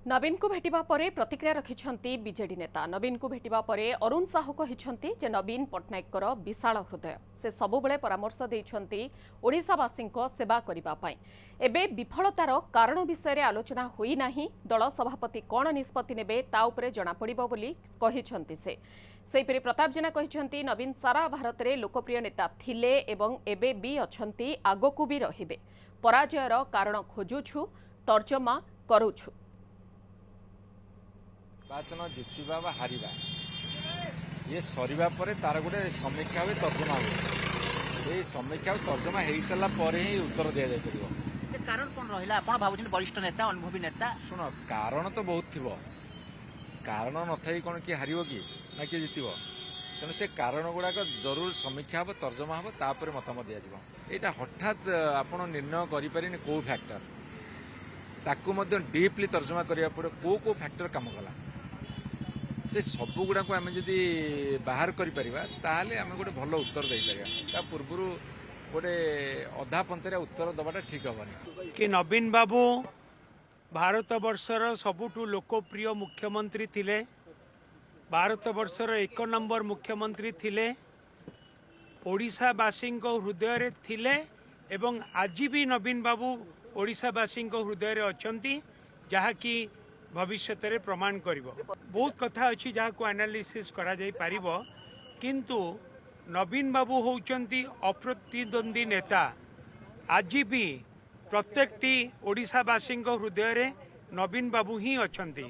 नवीन को भेटिबा परे प्रतिक्रिया रखिछंती बीजेडी नेता। नवीन को भेटिबा परे अरुण साहू कहिछंती जे नवीन पट्टनायकर विशाल हृदय से सबुबले परामर्श देइछंती ओडिसावासी सेवा करिबा पई। एबे विफलतार कारण विषय रे आलोचना होई नाही। दल सभापति कोन निष्पत्ति नेबे ता उपरे जणा पड़िबो बोली कहिछंती से। सेहिपरि प्रताप जेना कहिछंती नवीन सारा भारत रे लोकप्रिय नेता थिले एवं एबे भी अछंती आगकू भी रहिबे। पराजयर कारण खोजुछु तर्जमा करूछु। निर्वाचन जितवा बा हारिबा ये सरिबा परे तार गोटे समीक्षा हुए तर्जमा हुए से समीक्षा तर्जमा हो सारा पर ही उत्तर दि जाए। कारण कौन रहा आप भावुं वरिष्ठ नेता अनुभवी नेता शुण कारण तो बहुत थी कारण न थी कौन किए हार कि ना किए जित तेणु से कारण गुड़ाक जरूर समीक्षा हम तर्जमा हम तापर मतामत दिज्व। यहाँ हठात आप निर्णय करें कौ फैक्टर ताकू डीपली तर्जमा करने पड़े कौ फैक्टर कम कला से सबू गुड़ा को आम जदि बाहर करें आम गोटे भल उत्तर दे पार पूर्व गोटे अधा पंथर उत्तर दबाटा ठीक हेनी कि नवीन बाबू भारत वर्षर सबुठु लोकप्रिय मुख्यमंत्री थिले। भारत वर्षर 1 नंबर मुख्यमंत्री थिले। ओडिशावासी हृदय रे थिले एवं आज भी नवीन बाबू ओडिशावासी हृदय रे अछंती जहाँकि भविष्य रे प्रमाण करिवो। बहुत कथा अच्छी जहाँ को एनालिसिस करा जाई पारिबो किंतु नवीन बाबू होउचंती अप्रतिद्वंदी नेता। आज भी प्रत्येकटी ओडिशावासी हृदय रे नवीन बाबू ही अछंती।